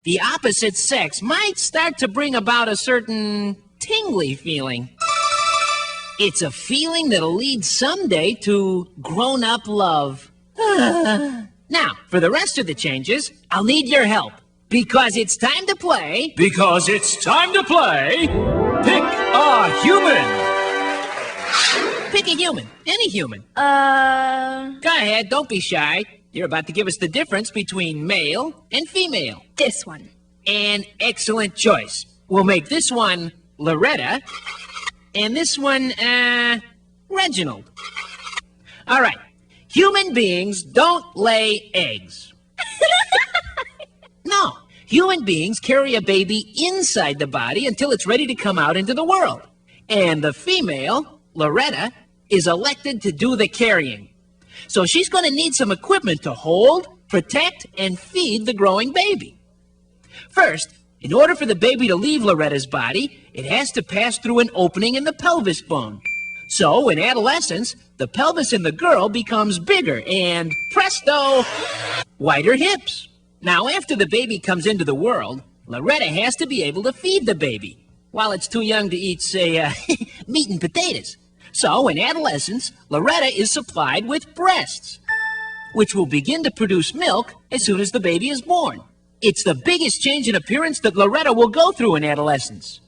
the opposite sex might start to bring about a certain tingly feeling. It's a feeling that'll lead someday to grown-up love. Now, for the rest of the changes, I'll need your help. Because it's time to play. Because it's time to play. Pick a human. Pick a human. Any human. Go ahead, don't be shy. You're about to give us the difference between male and female. This one. An excellent choice. We'll make this one Loretta, and this one, Reginald. All right. Human beings don't lay eggs. No. Human beings carry a baby inside the body until it's ready to come out into the world. And the female, Loretta, is elected to do the carrying. So she's going to need some equipment to hold, protect, and feed the growing baby. First, in order for the baby to leave Loretta's body, it has to pass through an opening in the pelvis bone. So, in adolescence, the pelvis in the girl becomes bigger and, presto, wider hips. Now, after the baby comes into the world, Loretta has to be able to feed the baby, while it's too young to eat, say, meat and potatoes. So, in adolescence, Loretta is supplied with breasts, which will begin to produce milk as soon as the baby is born. It's the biggest change in appearance that Loretta will go through in adolescence.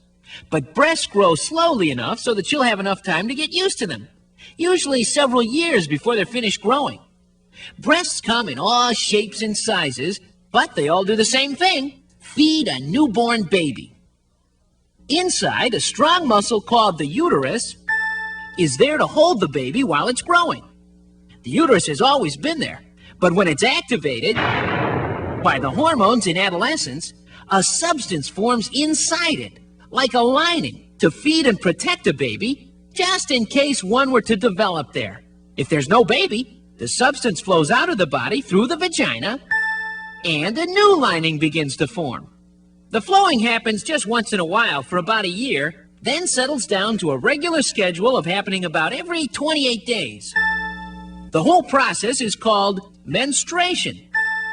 But breasts grow slowly enough so that she'll have enough time to get used to them, usually several years before they're finished growing. Breasts come in all shapes and sizes, but they all do the same thing: feed a newborn baby. Inside, a strong muscle called the uterus is there to hold the baby while it's growing. The uterus has always been there, but when it's activated by the hormones in adolescence, a substance forms inside it, like a lining, to feed and protect a baby, just in case one were to develop there. If there's no baby, the substance flows out of the body through the vagina, and a new lining begins to form. The flowing happens just once in a while for about a year, then settles down to a regular schedule of happening about every 28 days. The whole process is called menstruation,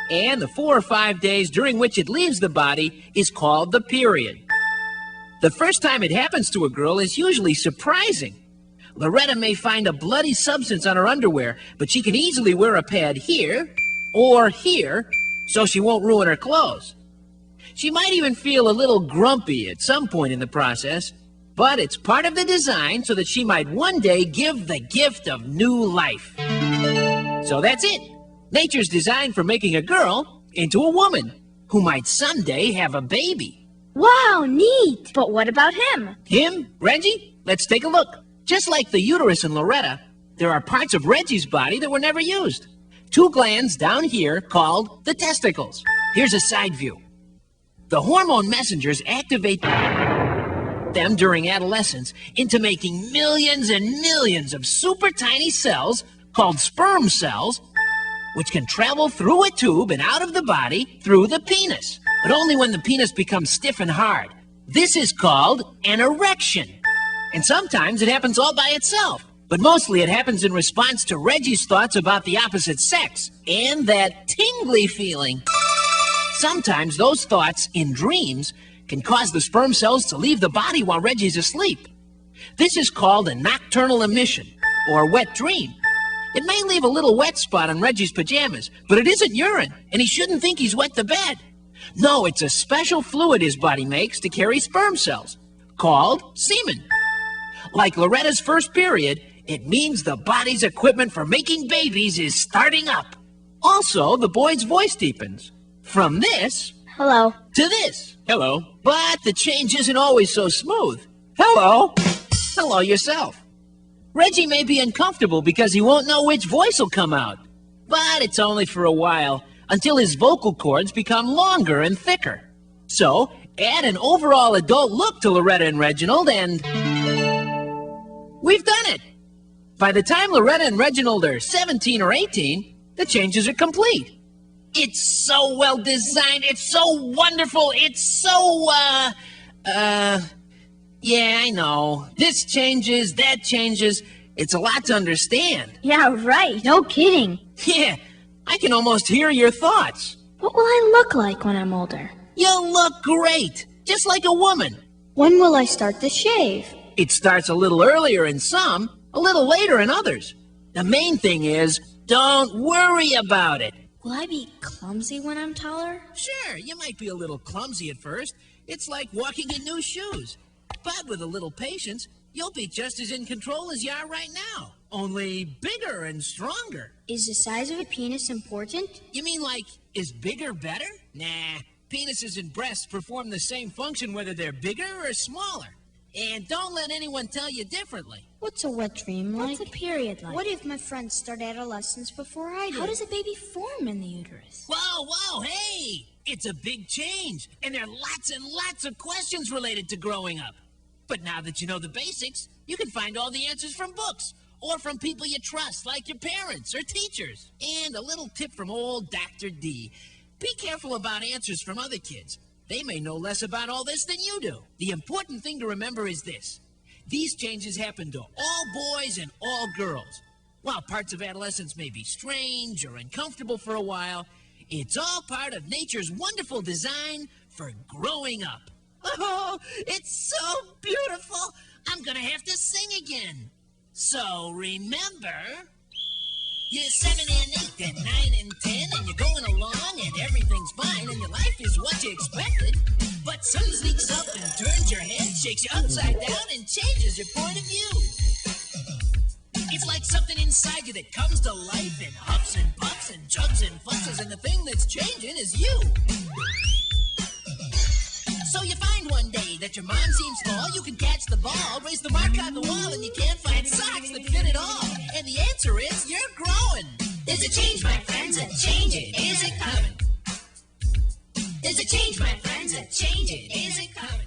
and the 4 or 5 days during which it leaves the body is called the period. The first time it happens to a girl is usually surprising. Loretta may find a bloody substance on her underwear, but she can easily wear a pad here or here so she won't ruin her clothes. She might even feel a little grumpy at some point in the process, but it's part of the design so that she might one day give the gift of new life. So that's it. Nature's designed for making a girl into a woman who might someday have a baby. Wow, neat. But what about him? Him? Reggie? Let's take a look. Just like the uterus in Loretta, there are parts of Reggie's body that were never used. 2 glands down here called the testicles. Here's a side view. The hormone messengers activate them during adolescence into making millions and millions of super tiny cells called sperm cells, which can travel through a tube and out of the body through the penis, but only when the penis becomes stiff and hard. This is called an erection. And sometimes it happens all by itself, but mostly it happens in response to Reggie's thoughts about the opposite sex and that tingly feeling. Sometimes those thoughts in dreams can cause the sperm cells to leave the body while Reggie's asleep. This is called a nocturnal emission, or wet dream. It may leave a little wet spot on Reggie's pajamas, but it isn't urine, and he shouldn't think he's wet the bed. No, it's a special fluid his body makes to carry sperm cells, called semen. Like Loretta's first period, it means the body's equipment for making babies is starting up. Also, the boy's voice deepens. From this, Hello, to this. Hello. But the change isn't always so smooth. Hello. Hello yourself. Reggie may be uncomfortable because he won't know which voice will come out. But it's only for a while, until his vocal cords become longer and thicker. So, add an overall adult look to Loretta and Reginald and we've done it. By the time Loretta and Reginald are 17 or 18, the changes are complete. It's so well designed. It's so wonderful. It's so, yeah, I know. This changes, that changes. It's a lot to understand. Yeah, right. No kidding. Yeah, I can almost hear your thoughts. What will I look like when I'm older? You'll look great, just like a woman. When will I start to shave? It starts a little earlier in some, a little later in others. The main thing is, don't worry about it. Will I be clumsy when I'm taller? Sure, you might be a little clumsy at first. It's like walking in new shoes. But with a little patience, you'll be just as in control as you are right now. Only bigger and stronger. Is the size of a penis important? You mean like, is bigger better? Nah, penises and breasts perform the same function whether they're bigger or smaller. And don't let anyone tell you differently. What's a wet dream like? What's a period like? What if my friends start adolescence before I do? How does a baby form in the uterus? Whoa, hey! It's a big change, and there are lots and lots of questions related to growing up. But now that you know the basics, you can find all the answers from books, or from people you trust, like your parents or teachers. And a little tip from old Dr. D. Be careful about answers from other kids. They may know less about all this than you do. The important thing to remember is this. These changes happen to all boys and all girls. While parts of adolescence may be strange or uncomfortable for a while, it's all part of nature's wonderful design for growing up. Oh, it's so beautiful. I'm gonna have to sing again. So remember, you're 7 and 8 and 9 and 10, and you're going along and everything's fine and your life is what you expected. But something sneaks up and turns your head, shakes you upside down and changes your point of view. It's like something inside you that comes to life and huffs and puffs and jugs and fusses, and the thing that's changing is you. So you find one day that your mom seems small, you can catch the ball, raise the mark on the wall, and you can't find socks that fit it all. And the answer is you're growing. There's a change, my friends, a change it. Is it coming? There's a change, my friends, a change it. Is it coming?